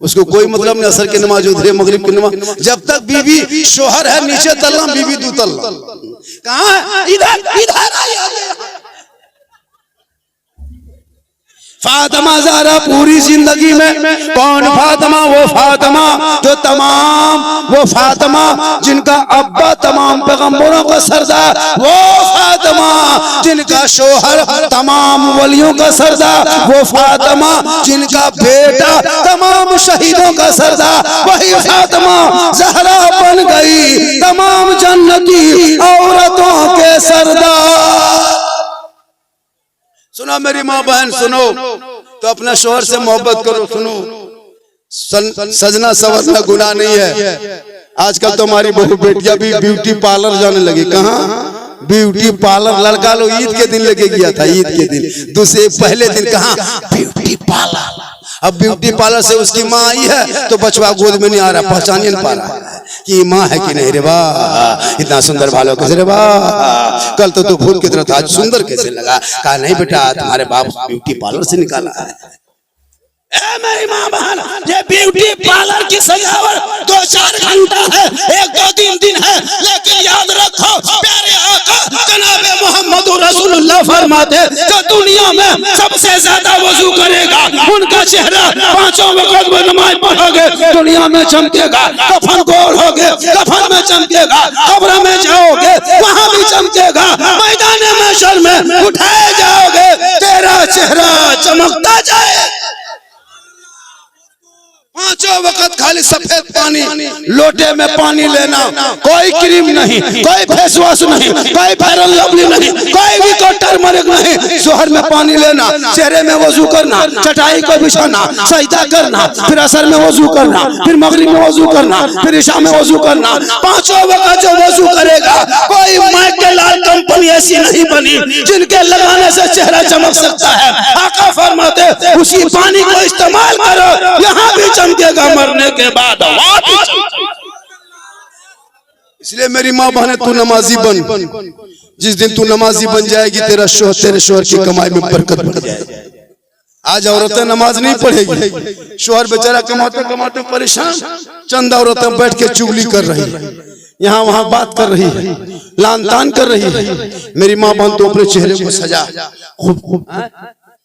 उसको कोई मतलब नहीं असर की नमाज उधरे मगरिब की नमाज, जब तक बीवी शोहर है नीचे तल्ला बीवी दू तल्ला। कहाँ इधर इधर फातिमा ज़हरा पूरी जिंदगी में कौन फातिमा? वो फातिमा जो तमाम, वो फातिमा जिनका अब्बा तमाम पैगंबरों का सरदार, वो फातिमा जिनका शोहर तमाम वलियों का सरदार, वो फातिमा जिनका बेटा तमाम शहीदों का सरदार, वही फातिमा ज़हरा बन गई तमाम जन्नती औरतों के सरदार। सुनो मेरी माँ बहन, सुनो तो अपने शोहर से मोहब्बत करो। सुनो, सजना संवरना गुनाह नहीं है। आजकल तो हमारी बहू बेटियां भी ब्यूटी पार्लर जाने लगी। कहाँ ब्यूटी पार्लर? लड़का लोग ईद के दिन लेके गया था, ईद के दिन, दूसरे पहले दिन कहाँ ब्यूटी पार्लर। अब ब्यूटी पार्लर से उसकी माँ आई है तो बचवा गोद में नहीं आ रहा, पहचान नहीं पा रहा कि माँ है कि नहीं। रे वाह, इतना सुंदर बालों कैसे, रे वाह, कल तो भूत की तरह था, आज सुंदर कैसे लगा। कहा नहीं बेटा, तुम्हारे बाप ब्यूटी पार्लर से निकाला है। मेरी माँ बहन, ये ब्यूटी पार्लर की सजावट 2-4 घंटा है, 1-2 दिन है, लेकिन याद रखो प्यारे आका जनाबे मोहम्मद रसूलुल्लाह फरमाते जो दुनिया में सबसे ज्यादा वजू करेगा उनका चेहरा 5 वक्त में नमाज पढ़ोगे दुनिया में चमकेगा। कफन गोल होगे, कफन में चमकेगा, कब्र में जाओगे वहां भी चमकेगा, मैदान महशर में उठाए जाओगे तेरा चेहरा चमकता जाए। 5 वक्त खाली सफेद पानी, लोटे में पानी लेना, कोई क्रीम नहीं, कोई फेस वॉश नहीं, कोई फेयर लवली नहीं, कोई भी को टर्मरिक नहीं, जोहर में पानी लेना, चेहरे में वजू करना, चटाई को बिछाना, सजदा करना, फिर असर में वजू करना, फिर मगरिब में वजू करना, फिर इशा में वजू करना। 5 वक्त जो वजू करेगा, कोई माइकल लाल कंपनी ऐसी नहीं बनी जिनके लगाने से चेहरा चमक सकता है। आका फरमाते उसी पानी को इस्तेमाल करो, यहाँ भी चमकेगा, मरने के बाद। इसलिए मेरी माँ बहने, तू नमाजी बन। जिस दिन तू नमाजी बन जाएगी तेरे शोहर की कमाई में बरकत बढ़ जाएगी। आज औरतें नमाज नहीं पढ़ेगी, शोहर बेचारा कमाते कमाते परेशान, चंद औरतें बैठ के चुगली कर रही है, यहाँ वहां बात कर रही है, लान तान कर रही है। मेरी माँ बहन, तो अपने चेहरे को सजा खूब।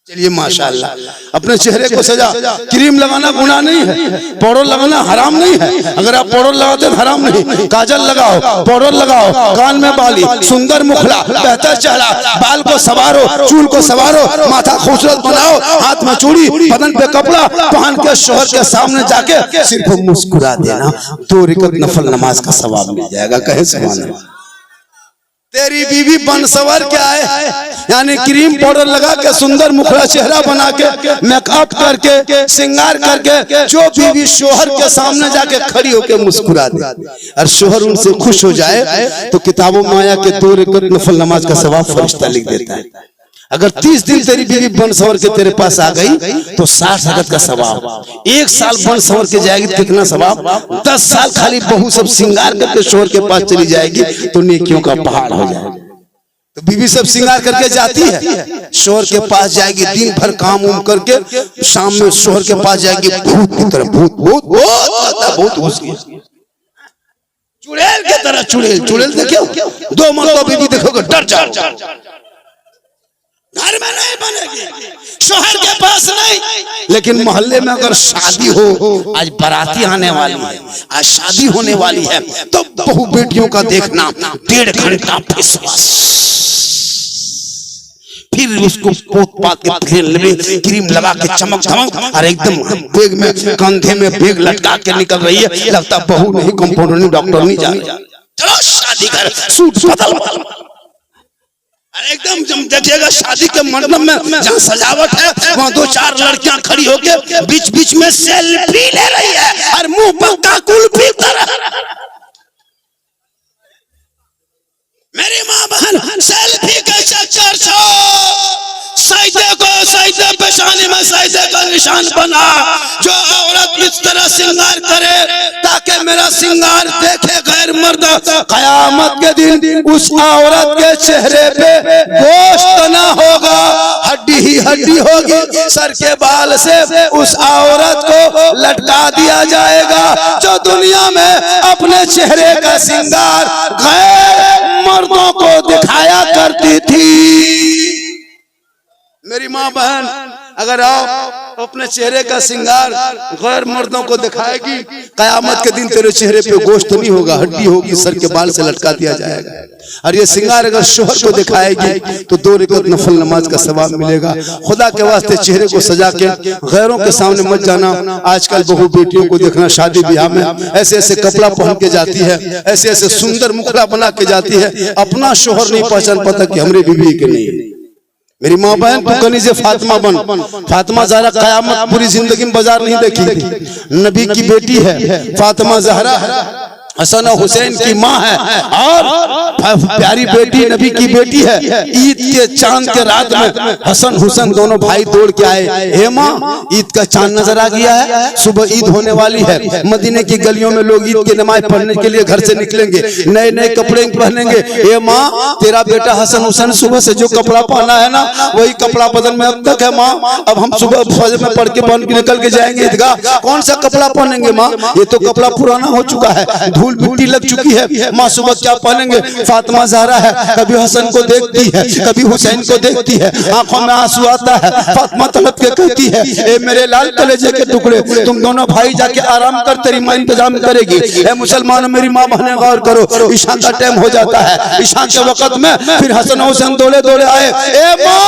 चलिए माशाल्लाह, अपने चेहरे को सजा। क्रीम लगाना गुनाह नहीं है, पाउडर लगाना हराम नहीं है। अगर आप पाउडर लगाते हैं हराम नहीं, काजल लगाओ, पाउडर लगाओ, कान में बाली, सुंदर मुखड़ा, बेहतर चेहरा, बाल को सवारो, चूल को सवारो, माथा खूबसूरत बनाओ, हाथ में चूड़ी, बदन पे कपड़ा पहन के शोहर के सामने जाके सिर्फ मुस्कुरा देना, 2 रकात नफल नमाज का सवाब मिल जाएगा। कहे सुभान अल्लाह। तेरी बीवी बनसवर क्या है, यानी क्रीम पाउडर लगा के सुंदर मुखड़ा चेहरा बना के मेकअप करके श्रृंगार करके जो बीवी शोहर के सामने जाके खड़ी होके मुस्कुरा दे और शोहर उनसे खुश हो जाए तो किताबों में आया कि 2 रकात नफल नमाज का सवाब फरिश्ता लिख देता है। अगर 30 दिन तेरी बीवी बन सवर के तेरे पास आ गई तो 60 रकात का सवाब। 1 साल बन सवर के जाएगी तो कितना सवाब? 10 साल खाली बहू सब श्रृंगार करके शोहर के पास चली जाएगी तो नेकियों का पहाड़ हो जाएगा। तो बीवी सब श्रृंगार करके जाती है, शोहर के पास जाएगी, दिन भर काम उम करके शाम में शोहर के पास जाएगी, भूत की तरह, भूत घुस गया, चुड़ैल की तरह। चुड़ैल देखो, 2 मरतबा बीवी देखोगे डर जाओ। घर में नहीं बनेगी, शोहर के पास नहीं, लेकिन मोहल्ले में अगर शादी हो, आज बाराती आने वाली है, आज शादी होने वाली है, तो बहू बेटियों का देखना 1.5 घंटा फेस वॉश, फिर उसको पोत पात के क्रीम लगा के चमक और एकदम बैग में, कंधे में बैग लटका के निकल रही है, लगता बहू नहीं, कंपाउंडर नहीं, डॉक्टर नहीं जा रही। चलो शादी कर, सूट बदल एकदम। जब देखिएगा शादी के मंडप में जहाँ सजावट है वहाँ 2-4 लड़कियां खड़ी होके बीच बीच में सेल्फी ले रही है और मुंह पर काकुल भी कर। मेरी माँ बहन, सेल्फी के चक्कर सजदे को, सजदे पेशानी में सजदे का निशान बना। जो औरत इस इस तरह श्रृंगार करे ताकि मेरा श्रृंगार देखे गैर मर्द। कयामत के दिन उस औरत के चेहरे पे गोश्त ना होगा, हड्डी ही हड्डी होगी। सर के बाल से उस औरत को लटका दिया जाएगा जो दुनिया में अपने चेहरे का श्रृंगार गैर मर्दों को दिखाया करती थी। मेरी माँ बहन, अगर आप अपने चेहरे का श्रृंगार गैर मर्दों को दिखाएगी, कयामत के दिन तेरे चेहरे पे गोश्त नहीं होगा, हड्डी होगी, सर के बाल से लटका दिया जाएगा। और ये श्रृंगार अगर शोहर को दिखाएगी तो 2 रकात नफल नमाज का सवाब मिलेगा। खुदा के वास्ते चेहरे को सजा के गैरों के सामने मत जाना। आजकल बहू बेटियों को देखना शादी ब्याह में ऐसे ऐसे कपड़ा पहन के जाती है, ऐसे ऐसे सुंदर मुखड़ा बना के जाती है, अपना शोहर नहीं पहचान पाता कि हमरे बीवी के नहीं। मेरी माँ बहन, तू कनीज़े फातिमा बन। फातिमा ज़हरा कयामत पूरी जिंदगी में बाजार नहीं देखी। नबी की बेटी है फातिमा ज़हरा, हसन और हुसैन की माँ है और प्यारी बेटी नबी की बेटी है। ईद के चांद के रात में हसन हुसैन दोनों भाई दौड़ के आए, हे माँ ईद का चांद नजर आ गया है, सुबह ईद होने वाली है। मदीने की गलियों में लोग ईद की नमाज पढ़ने के लिए घर से निकलेंगे, नए नए कपड़े पहनेंगे। हे माँ तेरा बेटा हसन हुसैन सुबह से जो कपड़ा पहना है ना वही कपड़ा बदन में अब तक है माँ। अब हम सुबह फजर में पढ़ के पहन के निकल के जाएंगे ईदगाह, कौन सा कपड़ा पहनेंगे माँ? ये तो कपड़ा पुराना हो चुका है, धूल मिट्टी लग चुकी है। माँ सुबह क्या पहनेंगे? फातिमा ज़हरा है, कभी हसन को देखती है, कभी हुसैन को देखती है, आंखों में आंसू आता है। फातिमा तड़प के कहती है, ए मेरे लाल कलेजे के टुकड़े, तुम दोनों भाई जाके आराम कर, तेरी माँ इंतजाम करेगी। ए मुसलमानों, मेरी माँ बहने गौर करो, ईशा का टाइम हो जाता है। ईशा के वक्त में फिर हसन हुसैन दौड़े दौड़े आए, ए माँ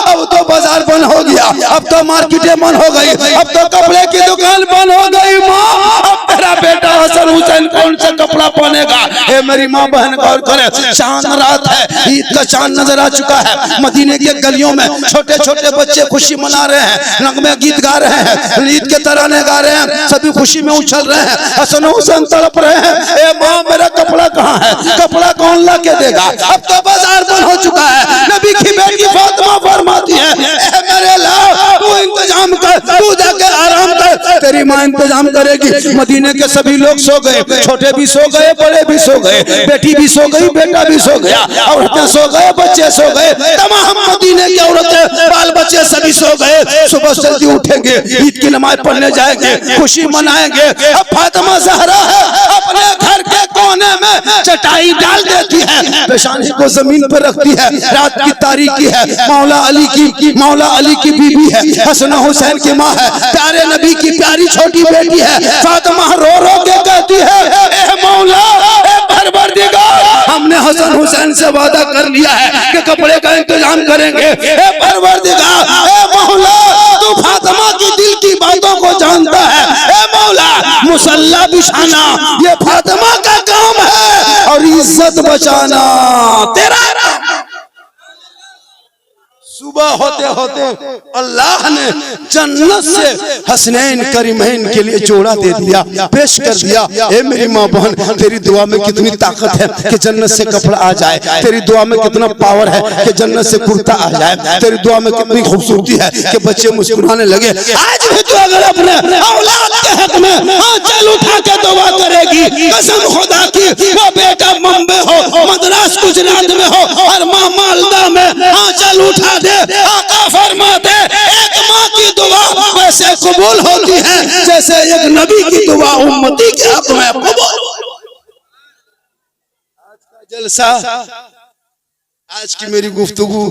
अब तो बाजार बंद हो गया, अब तो मार्केटें बंद हो गई, अब तो कपड़े की दुकान बंद हो गई। माँ अब तेरा बेटा हसन हुसैन कौन सा कपड़ा पहनेगा? हे मेरी माँ बहन गौर करे, चांद रात है, ईद का चांद नजर आ चुका है। मदीने के गलियों में छोटे छोटे बच्चे खुशी मना रहे हैं, नगमे गीत गा रहे हैं, ईद के तराने गा रहे हैं, सभी खुशी में उछल रहे हैं। हसन हुसैन तड़प रहे हैं, ए माँ मेरा कपड़ा कहाँ है? कपड़ा कौन ला के देगा? अब तो बाजार बंद हो चुका है। नबी की बेटी फातिमा फरमाती है, ए मेरे लाल तू इंतजाम कर, तू जाके आराम कर, तेरी माँ इंतजाम करेगी। मदीने के सभी लोग सो गए, छोटे भी सो गए, बड़े भी सो गए, बेटी भी सो गई, बेटा भी सो गया, औरतें सो गए, बच्चे सो गए, तमाम मदीने की औरतें बाल बच्चे सभी सो गए। सुबह जल्दी उठेंगे, ईद की नमाज पढ़ने जाएंगे, खुशी मनाएंगे। अब फातिमा ज़हरा है, अपने घर के कोने में चटाई डाल देती है, पेशानी को जमीन पर रखती है, रात की तारीकी है, मौला अली की बीबी है, हसन हुसैन की माँ है, प्यारे नबी की प्यारी छोटी बेटी है। फातिमा रो रो के कहती है, ए मौला, ए परवरदिगार, हमने हसन हुसैन से वादा कर लिया है कि कपड़े का इंतजाम करेंगे। ए परवरदिगार, ए मौला, तू फातिमा की दिल की बातों को जानता है। ए मौला, मुसल्ला बिछाना ये फातिमा का काम है और इज्जत बचाना तेरा। सुबह होते होते अल्लाह ने जन्नत से हसनैन करीमैन के लिए जोड़ा दे दिया, पेश कर दिया। ए मेरी माँ बहन, तेरी दुआ में कितनी ताकत है कि जन्नत से कपड़ा आ जाए, तेरी दुआ में कितना पावर है कि जन्नत से कुर्ता आ जाए, तेरी दुआ में कितनी खूबसूरती है कि बच्चे मुस्कुराने लगे। आज भी तो अगर अपने औलाद के हक में आंचल उठा के दुआ करेगी, कसम खुदा की, वो बेटा बम्बे हो, मद्रास गुजरात में हो और माँ मालदा में आंचल उठा आका फरमाते, एक माँ की दुआ वैसे कबूल होती है जैसे एक नबी की दुआ उम्मती के हक में कबूल। आज का जलसा, आज की मेरी गुफ्तगू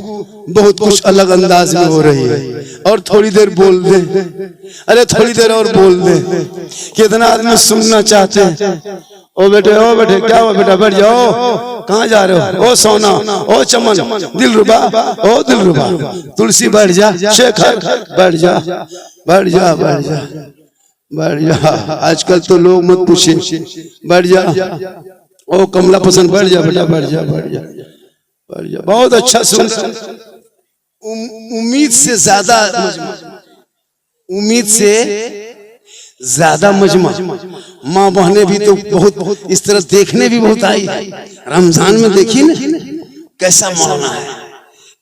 बहुत कुछ अलग अंदाज में हो रही है। और थोड़ी देर बोल दे, अरे थोड़ी देर और बोल दे, कितना आदमी सुनना चाहते हैं। ओ बेटे क्या हुआ बेटा, बैठ जाओ, कहाँ जा रहे हो? ओ सोना, ओ चमन, दिलरुबा, ओ दिलरुबा, तुलसी बैठ जा, शेखर बैठ जा, बैठ जा, बैठ जा, बैठ जा। आजकल तो लोग मत पूछे, बैठ जा। ओ कमला पसंद, बैठ जा बेटा, बैठ जा, बैठ जा, बैठ जा। बहुत अच्छा सुन, उम्मीद से ज्यादा, उम्मीद से ज्यादा मजमा। माँ बहने भी तो बहुत इस तरह देखने भी बहुत आई। रमजान में देखिए ना कैसा मौलाना है,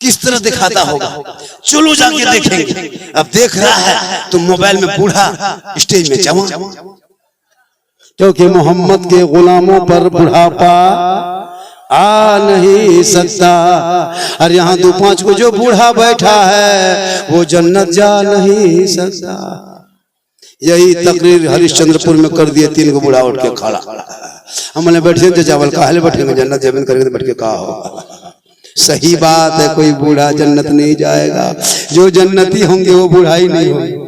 किस तरह दिखाता होगा, चलो जाके देखेंगे। अब देख रहा है तो मोबाइल में बूढ़ा, स्टेज में जवान, क्योंकि मोहम्मद के गुलामों पर बुढ़ापा आ नहीं सकता। और यहाँ 2-5 को जो बूढ़ा बैठा है वो जन्नत जा नहीं सकता। यही तकरीर हरिश्चंद्रपुर में कर दिए, 3 को बूढ़ा उठ के खड़ा। हमने बैठे थे चावल काहले बैठेंगे, जन्नत जमीन करके बैठ के कहा होगा। सही बात है, कोई बूढ़ा जन्नत नहीं जाएगा, जो जन्नती होंगे वो बूढ़ा ही नहीं होंगे।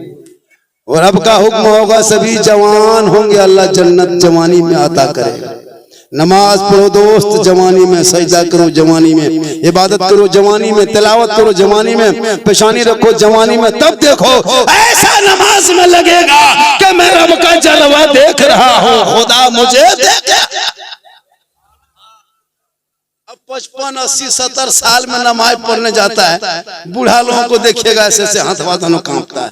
और अब का हुक्म होगा सभी जवान होंगे, अल्लाह जन्नत जवानी में अता करेगा। नमाज पढ़ो दोस्त जवानी में, सजदा करो जवानी में, इबादत करो जवानी में, तिलावत करो जवानी में, पेशानी रखो जवानी में, तब देखो ऐसा नमाज में लगेगा कि मैं रब का जलवा देख रहा हूँ, खुदा मुझे देखे। अब 55, 80, 70 साल में नमाज पढ़ने जाता है, बूढ़ा लोगों को देखिएगा ऐसे ऐसे हाथ दोनों कांपता है।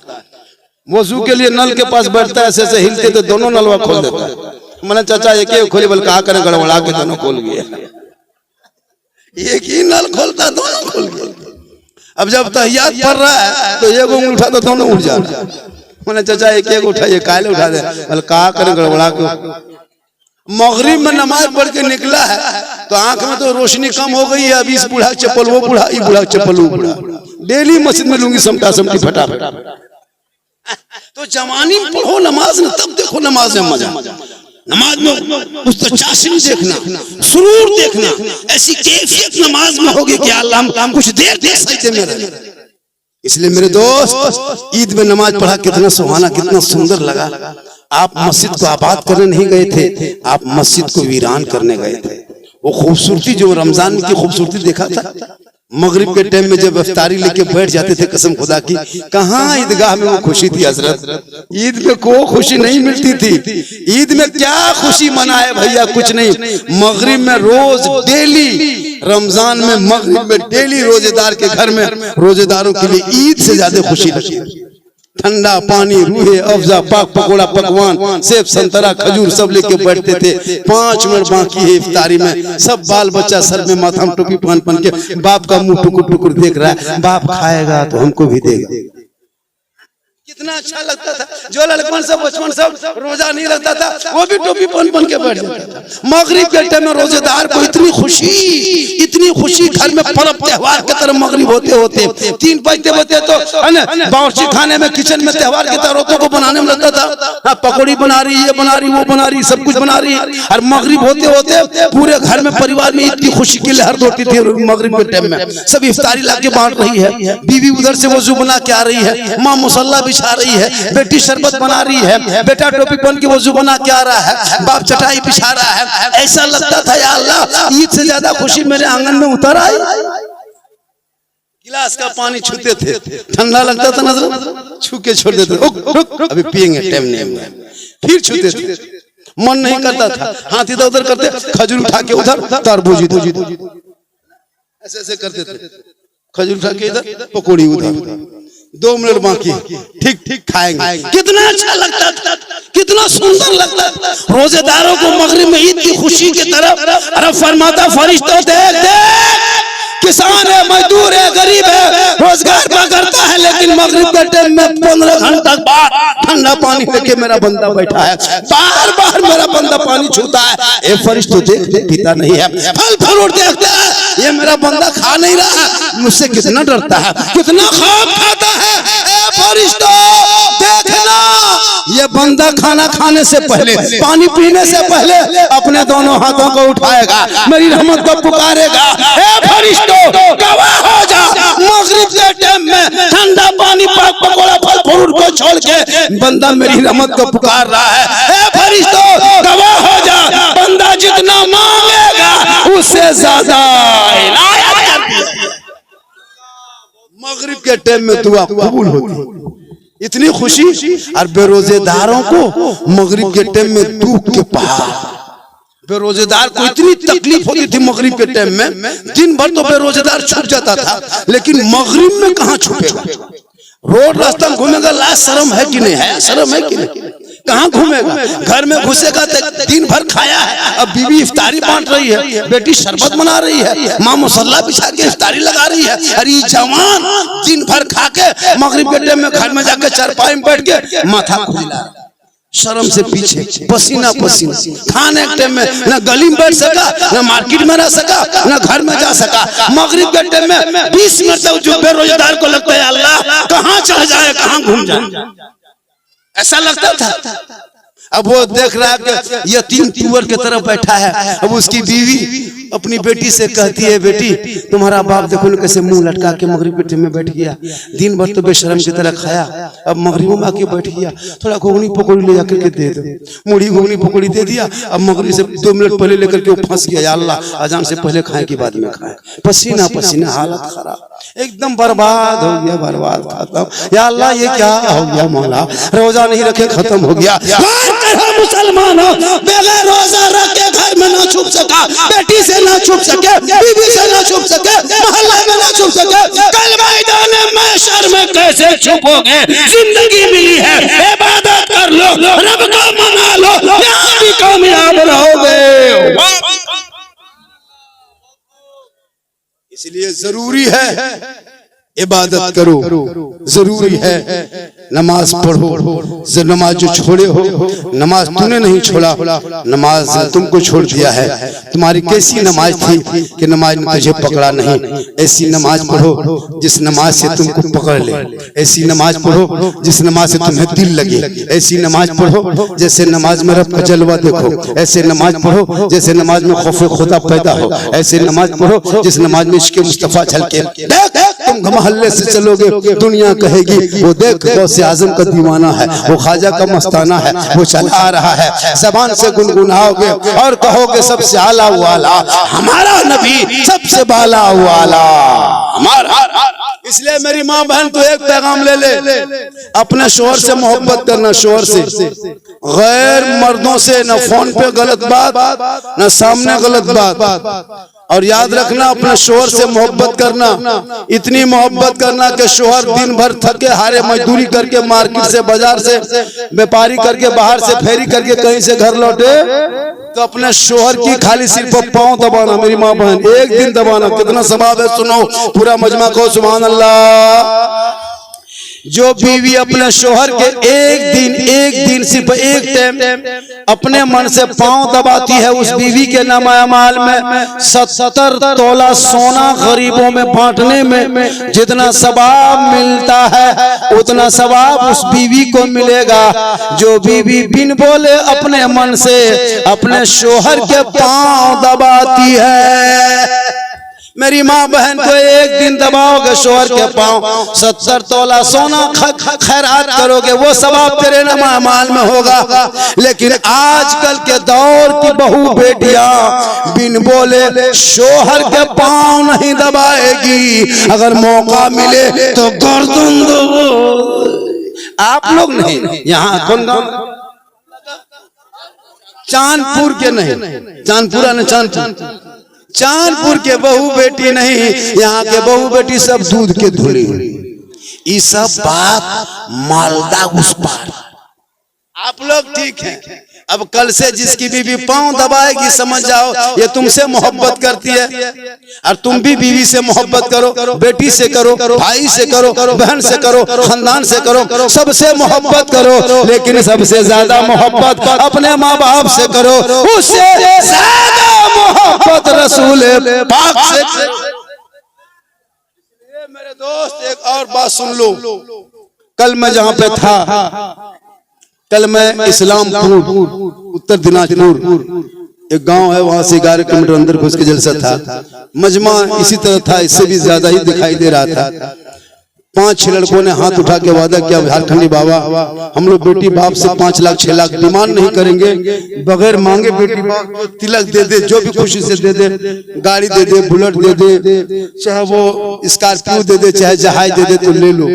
वजू के लिए नल के पास बैठता है, ऐसे ऐसे हिलते तो दोनों नलवा खोल देता है। मैंने चाचा एक खोली, बोल कहा करें, गड़बड़ा के दोनों खोल गए। एक ही नल खोलता, दोनों खोल गए। अब जब तहियात पढ़ रहा है तो एक उंगली उठा तो दोनों उठ जाता है। मैंने चाचा एक उठाइए, काले उठा दे, बोल कहा करें, गड़बड़ा के। मगरिब में नमाज पढ़ के निकला है तो आंख में तो रोशनी कम हो गई है। अभी इस बूढ़ा चप्पल वो बूढ़ा, ये बूढ़ा चप्पल वो बूढ़ा, डेली मस्जिद में लूंगी समटा समटी फटाफट। तो जवानी पढ़ो नमाज में, तब देखो नमाज में मजा। नमाज में उस चाशनी देखना, सुरूर देखना, ऐसी कैफियत नमाज में होगी कि अल्लाह हम कुछ देर देख सकते मेरे। इसलिए मेरे दोस्त, ईद में नमाज पढ़ा कितना सुहाना, कितना सुंदर लगा। आप मस्जिद को आबाद करने नहीं गए थे, आप मस्जिद को वीरान करने गए थे। वो खूबसूरती जो रमजान की खूबसूरती देखा था, मगरिब के टाइम में जब इफ्तारी लेके बैठ जाते थे, कसम खुदा की, कहाँ ईदगाह में वो खुशी थी हजरत। ईद में कोई खुशी नहीं मिलती थी। ईद में क्या खुशी मनाए भैया, कुछ नहीं। मगरिब में रोज डेली, रमजान में मगरिब में डेली रोजेदार के घर में रोजेदारों के लिए ईद से ज्यादा खुशी लगती। ठंडा पानी, रूहे अफजा, पाक पकोड़ा, पकवान, सेब संतरा खजूर सब लेके बैठते थे। 5 मिनट बाकी है इफ्तारी में, सब बाल बच्चा सर में माथा में टोपी पहन के बाप का मुंह टुकुर टुकुर देख रहा है। बाप खाएगा तो हमको भी देगा। कितना अच्छा लगता था। जो लड़कपन से बचपन सब रोजा नहीं लगता था, वो भी टोपी पहन के बैठ जाता था। मगरिब के टाइम में रोजेदार को इतनी खुशी घर में पर्व त्योहार की तरह मगरिब होते होते 3 बजते तो है ना, बावर्ची खाने में, किचन में त्योहार के तौरों को बनाने में लगता था। पकौड़ी बना रही, ये बना रही, वो बना रही, सब कुछ बना रही। और मगरिब होते होते पूरे घर में परिवार में इतनी खुशी की लहर दौड़ती थी। मगरिब के टाइम में सब इफ्तारी ला के बांट रही है, बीवी उधर से वजू बना के आ रही है, माँ मुसल्ला बिछा रही है, बेटी शरबत बना रही है, बेटा टोपी पहन के वजू बना के आ रहा है, बाप चटाई बिछा रहा है। ऐसा लगता था या अल्लाह, ईद से ज्यादा खुशी मेरे आंगन में उतर आई। गिलास का पानी छूते थे, ठंडा लगता था, नजर छू के छोड़ देते, अभी पियेंगे, टाइम नहीं। फिर छूते थे, मन नहीं करता था, हाथ इधर उधर करते, खजूर उठा के उधर, तरबूज ऐसे ऐसे करते थे, खजूर उठा के इधर, पकौड़ी उधर। 2 मिनट बाकी, ठीक खाएंगे। कितना अच्छा लगता था, कितना सुंदर लगता था। रोजेदारों को मगरिब में ईद की खुशी की तरफ, अरे फरमाता फरिश्तों देख, किसान है, मजदूर है, गरीब है, रोजगार करता है, लेकिन मगरिब के टाइम में 15 घंटा बाद ठंडा पानी लेके मेरा बंदा बैठा है, बार मेरा बंदा पानी छूता है। ए फरिश्तों देख, पीता नहीं है, फल फ्रूट देखता है, ये मेरा बंदा खा नहीं रहा, मुझसे कितना डरता है, कितना खौफ खाता है। ए फरिश्तों देखना, ये बंदा खाना खाने से पहले, पानी पीने से पहले अपने दोनों हाथों को उठाएगा, मेरी रहमत को पुकारेगा। ए फरिश्तों गवाह हो जा, मगरिब के टाइम में ठंडा पानी, पाक पकौड़ा, फल फ्रूट को छोड़ के बंदा मेरी रहमत को पुकार रहा है। ए फरिश्तों गवाह हो जा, बंदा जितना मांगेगा उससे ज्यादा मगरिब के टाइम में दुआ कबूल होती। इतनी खुशी। और बेरोजेदारों को मगरिब के टाइम में दुख के पहाड़, बेरोजेदार को इतनी तकलीफ होती थी मगरिब के टाइम में। दिन भर तो बेरोजेदार छूट जाता था, लेकिन मगरिब में कहाँ छूटेगा। रोड रास्ता में घूमेगा, लाज शर्म है कि नहीं है, शर्म है कि नहीं। कहाँ घूमेगा? घर में घुसेगा तो दिन भर खाया है, अब बीवी इफ्तारी बांट रही है, बेटी शरबत बना रही है, माँ मुसल्ला बिछा के इफ्तारी लगा रही है। अरे जवान दिन भर खा के मगरिब के टाइम में घर में जाकर चारपाई में बैठ के माथा खुजला, शर्म से पीछे, पसीना पसीना, खाने के टाइम में न गली में बैठ सका, न मार्केट में रह सका, न घर में जा सका। मगरिब के टाइम में 20 मिनट तक जो बेरोजगार को लगता है अल्लाह कहाँ चला जाए, कहाँ घूम जाए, ऐसा लगता था। अब वो देख रहा है कि यतीम तुअर की तरफ बैठा है। अब उसकी बीवी अपनी बेटी से कहती है, बेटी तुम्हारा बाप देखो ना कैसे मुंह लटका के मगरिब के टाइम में बैठ गया, दिन भर तो बेशरम की तरह खाया, अब मगरिब में आके बैठ गया, थोड़ा घुगनी पकौड़ी ले जाकर के दे दो। मुड़ी घुगनी पकौड़ी दे दिया, अब मगरिब से 2 मिनट पहले लेकर के वो फंस गया, अल्लाह अजान से पहले खाए कि बाद में खाए, पसीना पसीना, हालत खराब, एकदम बर्बाद हो गया, बर्बाद खत्म। या अल्लाह ये क्या हो गया मौला, रोजा नहीं रखे खत्म हो गया। मुसलमान बगैर रोजा रख के घर में ना छुप सका, बेटी से ना छुप सके, बीवी से ना छुप सके, मोहल्ले में ना छुप सके, कल मैदान महशर में कैसे छुपोगे? जिंदगी मिली है, इबादत कर लो, रब को मना लो, यहाँ भी कामयाब रहोगे। इसलिए जरूरी है इबादत करो, जरूरी है नमाज पढ़ो। नमाज जो छोड़े हो, नमाज तूने नहीं छोड़ा, नमाज तुमको छोड़ दिया है। तुम्हारी कैसी नमाज थी कि नमाज ने तुझे पकड़ा नहीं? ऐसी नमाज पढ़ो जिस नमाज से तुमको पकड़ ले, ऐसी नमाज पढ़ो जिस नमाज से तुम्हें दिल लगे, ऐसी नमाज पढ़ो जैसे नमाज में रब का जलवा देखो, ऐसे नमाज पढ़ो जैसे नमाज में खौफ खुदा पैदा हो, ऐसे नमाज पढ़ो जिस नमाज में इश्क़ मुस्तफा झलके। तुम मोहल्ले से चलोगे, दुनिया कहेगी वो देख गौसे आजम का दीवाना है, वो ख्वाजा का मस्ताना है, वो चला आ रहा है। जबान से गुनगुनाओगे और कहोगे सबसे आला वाला हमारा नबी, सबसे बाला वाला हमारा। इसलिए मेरी माँ बहन तो एक पैगाम ले ले, अपने शोहर से मोहब्बत करना, शोहर से, गैर मर्दों से न फोन पे गलत बात, न सामने गलत बात। और याद रखना अपने शोहर से मोहब्बत करना, इतनी मोहब्बत करना कि शोहर दिन भर थके हारे मजदूरी करके मार्केट से, बाजार से, व्यापारी करके, बाहर से फेरी करके कहीं से घर लौटे तो अपने शोहर की खाली सिर्फ पांव दबाना। मेरी माँ बहन एक दिन दबाना, कितना सवाब है सुनो, पूरा मजमा को सुभान अल्लाह। जो बीवी अपने शोहर के एक दिन सिर्फ एक टाइम अपने मन से पांव दबाती है, उस बीवी के नामाल में 70 तोला सोना गरीबों में बांटने में जितना सवाब मिलता है उतना सवाब उस बीवी को मिलेगा जो बीवी बिन बोले अपने मन से अपने शोहर के पांव दबाती है। मेरी माँ बहन को एक दिन दबाओगे शोहर के पांव, 70 तोला सोना खैरात करोगे, वो सवाब तेरे नमाल में होगा। लेकिन आजकल के दौर की बहू बेटियां बिन बोले शोहर के पांव नहीं दबाएगी, अगर मौका मिले तो गर्दन दबो। आप लोग नहीं, यहाँ कौन गाँव? चांदपुर के नहीं, चांदपुरा ने चांदपुर के बहू बेटी नहीं, यहाँ के बहू बेटी सब दूध के धुली। ये सब बात मालदा उस पार। आप लोग ठीक हैं, अब कल से जिसकी बीवी पांव दबाएगी समझ जाओ ये तुमसे मोहब्बत करती है। और तुम भी बीवी से मोहब्बत करो, बेटी से करो, भाई से करो, बहन से करो, खानदान से करो, सबसे मोहब्बत करो। लेकिन सबसे ज्यादा मोहब्बत अपने माँ बाप से करो, उससे ज्यादा मोहब्बत रसूल पाक से। मेरे दोस्त एक और बात सुन लो, कल मैं जहाँ पे था, कल मैं इस्लामपुर उत्तर दिनाजपुर एक गांव है, वहां से 11 किलोमीटर अंदर घुस के जलसा था। मजमा इसी तरह था, इससे भी ज्यादा ही दिखाई दे रहा था। 5-6 लड़कों ने हाथ उठा के वादा किया, झारखंडी बाबा हम लोग बेटी बाप से 5 लाख 6 लाख डिमांड नहीं करेंगे, बगैर मांगे बेटी बाप को तिलक दे दे, जो भी खुशी से दे दे, गाड़ी दे दे, बुलेट दे दे, चाहे वो स्कॉर्पियो दे दे, चाहे जहाज दे दे, तो ले लो।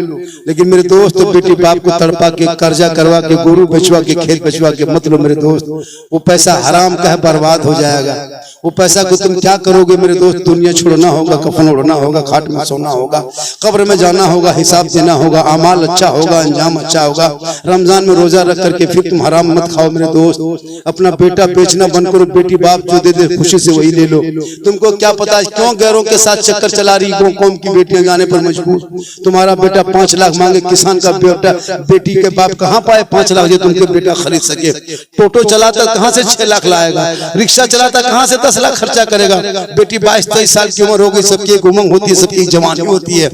लेकिन मेरे दोस्त तो बेटी बाप को तड़पा के, कर्जा करवा के, गोरू बेचवा के, खेत बेचवा के मत लो मेरे दोस्त, वो पैसा हराम का है, बर्बाद हो जाएगा। वो पैसा को तुम क्या करोगे मेरे दोस्त? दुनिया छोड़ना होगा, कफन ओढ़ना होगा, खाट में सोना होगा, कब्र में जाना होगा, होगा, हिसाब देना होगा, अमाल अच्छा होगा, अंजाम अच्छा होगा। रमजान में रोजा रख करके फिर तुम हराम मत खाओ मेरे दोस्त। अपना बेटा बेचना बंद करो, बेटी बाप जो दे दे खुशी से वही ले लो। तुमको क्या पता क्यों गैरों के साथ चक्कर चला रही हो, कौम की बेटियां जाने पर मजबूर। तुम्हारा बेटा 5 लाख मांगे, किसान का बेटा बेटी के बाप कहाँ पाए 5 लाख जो तुमके बेटा खरीद सके। टोटो चलाता कहाँ से 6 लाख लाएगा, रिक्शा चलाता कहाँ से 10 लाख खर्चा करेगा। बेटी 22-23 साल की उम्र हो गई, सबकी एक उमंग होती है, सबकी जवानी होती है।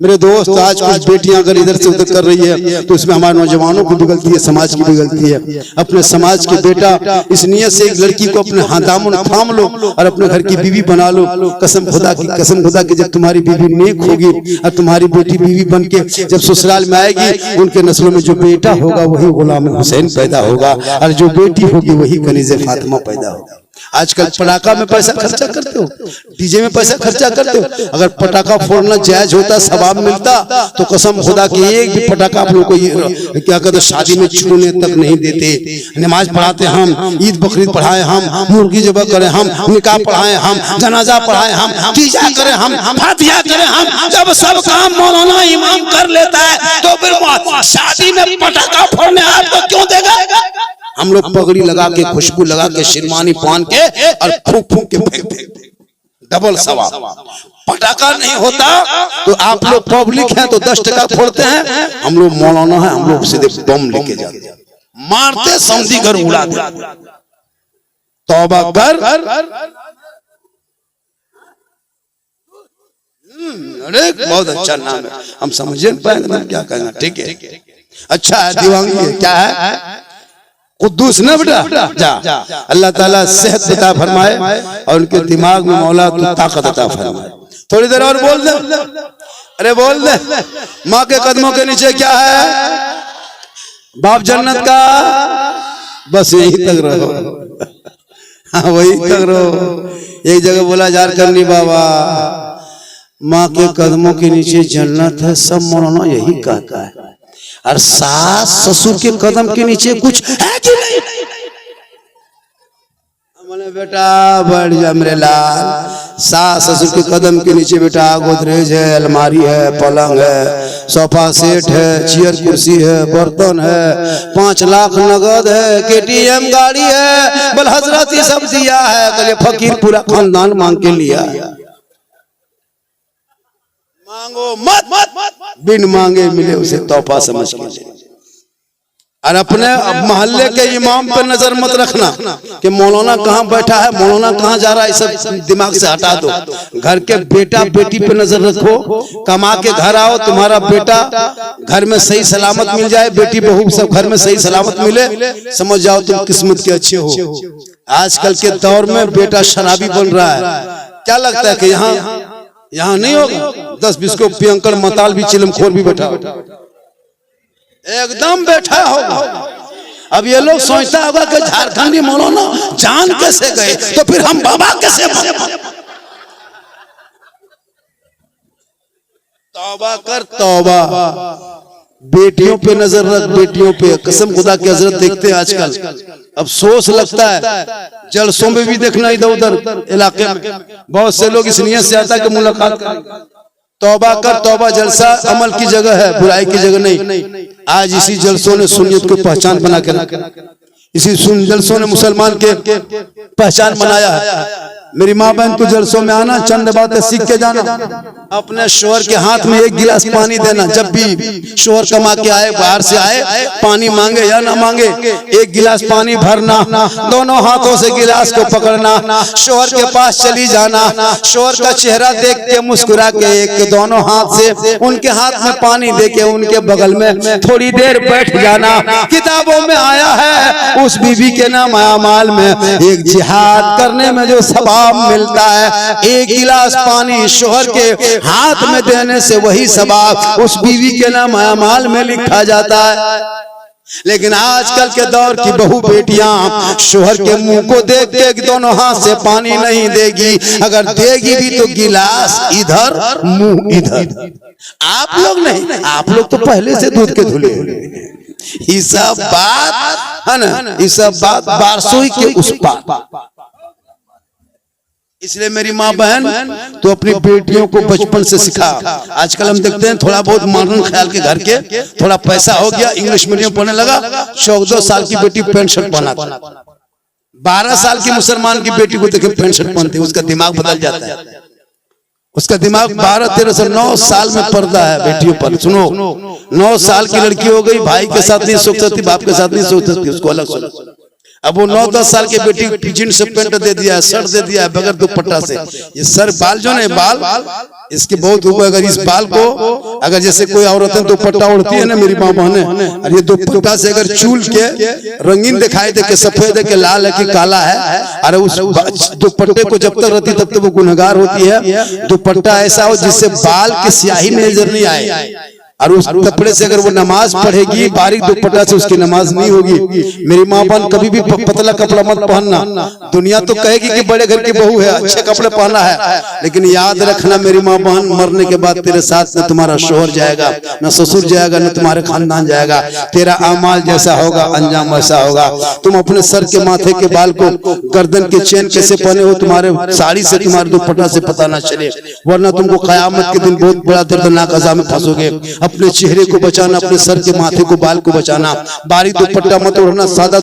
मेरे दोस्त आज कुछ बेटियां अगर इधर से उधर कर रही है तो इसमें हमारे नौजवानों की भी गलती है, समाज की भी गलती है। अपने समाज के बेटा इस नियत से एक लड़की को अपने दामन थाम लो और अपने घर की बीवी बना लो। कसम खुदा की जब तुम्हारी बीवी नेक होगी और तुम्हारी बेटी बीवी बन के जब ससुराल में आएगी, उनके नस्लों में जो बेटा होगा वही गुलाम हुसैन पैदा होगा और जो बेटी होगी वही कनीज़े फातिमा पैदा होगा। आजकल पटाखा में पैसा खर्चा करते हो, डीजे में पैसा खर्चा करते हो। अगर पटाखा फोड़ना जायज होता, सवाब मिलता, तो कसम खुदा की एक भी पटाखा आप लोग को ये क्या कहते शादी में छूने तक नहीं देते। नमाज पढ़ाते हम, ईद बकरीद पढ़ाए हम, मुर्गी जबा करें हम, निकाह पढ़ाए हम, जनाजा पढ़ाए हम, तीजा करें हम, फातिहा करें हम। जब सब काम मौलाना इमाम कर लेता है तो फिर शादी में पटाखा फोड़ने आपको क्यों देगा। हम लोग पगड़ी लगा के, खुशबू लगा के, शेरवानी पहन के और फूंक फूंक के फेंक देते, डबल सवाब। पटाखा नहीं होता तो आप लोग पब्लिक हैं तो 10 टका फोड़ते हैं, हम लोग मौलाना है, हम लोग सीधे बम लेके जाते हैं, मारते समझी घर उड़ा देते। तौबा कर। अरे बहुत अच्छा नाम है, हम समझ नहीं पाएंगे क्या कहना। ठीक है, अच्छा है दीवांगी, क्या है कुद्दूस ना बेटा जा। अल्लाह ताला सेहत अता फरमाए और उनके दिमाग में मौला तू ताकत अता फरमाए। थोड़ी देर और बोल दे, अरे बोल दे। माँ के कदमों के नीचे क्या है, बाप जन्नत का, बस यही तक रहो। हाँ वही तक रहो। एक जगह बोला झारखंडी बाबा, माँ के कदमों के नीचे जन्नत है, सब मौलाना यही कहता है। और सास ससुर के कदम के नीचे कुछ है कि नहीं। मैंने बेटा बढ़ जा मेरे लाल, सास ससुर के कदम के नीचे बेटा गोदरेज है, अलमारी है, पलंग है, सोफा सेट है, चेयर कुर्सी है, बर्तन है, 5 लाख नगद है, KTM गाड़ी है, बल हजरत ही सब दिया है। कल फकीर पूरा खानदान मांग के लिया। मांगो मत, बिन मांगे मिले उसे तोहफा समझ के ले। और अपने मोहल्ले के इमाम पर नजर मत रखना कि मौलाना कहाँ बैठा है, मौलाना कहाँ जा रहा है, सब दिमाग से हटा दो। घर के बेटा बेटी पे नजर रखो, कमा के घर आओ, तुम्हारा बेटा घर में सही सलामत मिल जाए, बेटी बहू सब घर में सही सलामत मिले, समझ जाओ तुम किस्मत के अच्छे हो। आजकल के दौर में बेटा शराबी बन रहा है। क्या लगता है कि यहाँ नहीं होगा? 10-20 को पियंकर मताल भी चिलमखोर भी बैठा एकदम बैठा होगा। अब ये लोग सोचता होगा कि झारखंडी मौलाना जान कैसे गए, तो फिर हम बाबा कैसे बने। तौबा कर तौबा, बेटियों पे नजर रख, बेटियों पे। कसम खुदा की हजरत देखते हैं आजकल, अफसोस लगता है जलसों में भी देखना, इधर उधर इलाके में बहुत से लोग इस नियत से आता है कि मुलाकात करें। तौबा कर तौबा, जलसा अमल की जगह है, बुराई की जगह नहीं। आज इसी जलसों ने सुन्नियत को पहचान बना के रखा, इसी जलसों ने मुसलमान के पहचान बनाया है। मेरी माँ बहन को जलसों में आना, चंद बातें सीख के जाना। अपने शोहर के हाथ में 1 गिलास पानी देना। जब भी शोहर कमा के आए, बाहर से आए, पानी मांगे या ना मांगे, 1 गिलास पानी भरना, दोनों हाथों से गिलास को पकड़ना, शोहर के पास चली जाना, शोहर का चेहरा देख के मुस्कुरा के एक दोनों हाथ से उनके हाथ में पानी दे के उनके बगल में थोड़ी देर बैठ जाना। किताबों में आया है उस बीवी के नाम अमाल में एक जिहाद करने में जो सवाब मिलता है, 1 गिलास पानी शोहर के हाथ में देने से वही सवाब उस बीवी के नाम अमाल में लिखा जाता है। लेकिन आजकल के दौर की बहू बेटियां शोहर के मुंह को देख के दोनों हाथ से पानी नहीं देगी, अगर देगी भी तो गिलास इधर मुंह इधर। आप लोग नहीं, आप लोग तो पहले से दूध के धुले। ये सब बात है ना, ये सब बात बारसोई के उस पार, इसलिए मेरी माँ बहन तो अपनी बेटियों को बचपन से सिखा। आजकल हम देखते हैं थोड़ा बहुत मॉडर्न ख्याल के घर के, थोड़ा पैसा हो गया, इंग्लिश मीडियम पढ़ने लगा, 14 साल की बेटी पैंट शर्ट पहना, 12 साल की मुसलमान की बेटी को देखे पैंट शर्ट पहनते, उसका दिमाग बदल जाता है। उसका दिमाग 12-13 से 9 साल में पर्दा है बेटियों पर। सुनो, 9 साल की लड़की हो गई, भाई के साथ नहीं सोच सकती, बाप के साथ नहीं सोच सकती, उसको अलग सोच। अब वो 9-10 साल की बेटी जींस से पेंट दे दिया है, शर्ट दे दिया है बगैर दुपट्टा से। ये सर बाल जो है, बाल इसके बहुत ऊपर, अगर इस बाल को अगर जैसे कोई औरतें दुपट्टा उड़ती है ना मेरी माँ बहने, और ये दुपट्टा से अगर चूल के रंगीन दिखाई दे के सफेद है कि लाल है कि काला है, अरे उस दुपट्टे को जब तक रहती तब तक वो गुनहगार होती है। दुपट्टा ऐसा हो जिससे बाल की स्याही नजर नहीं आए, और उस कपड़े से अगर वो नमाज पढ़ेगी बारीक दुपट्टा से, उसकी नमाज नहीं होगी। मेरी माँ बहन कभी भी पतला कपड़ा मत पहनना। दुनिया तो कहेगी कि बड़े घर की बहू है, अच्छे कपड़े पहना है, लेकिन याद रखना मेरी माँ बहन, मरने के बाद तेरे साथ न तुम्हारा शोहर जाएगा, न ससुर जाएगा, न तुम्हारे खानदान जाएगा। तेरा अमाल जैसा होगा अंजाम वैसा होगा। तुम अपने सर के माथे के बाल को, गर्दन के चेन कैसे पहने हो, तुम्हारे साड़ी से तुम्हारे दुपट्टा से पता ना चले, वरना तुमको कयामत के दिन बहुत बड़ा दर्दनाक अज़ाब में फंसोगे। अपने चेहरे को बचाना, अपने सर के माथे को, बाल को बचाना, बारीक दुपट्टा मत ओढ़ना, सादा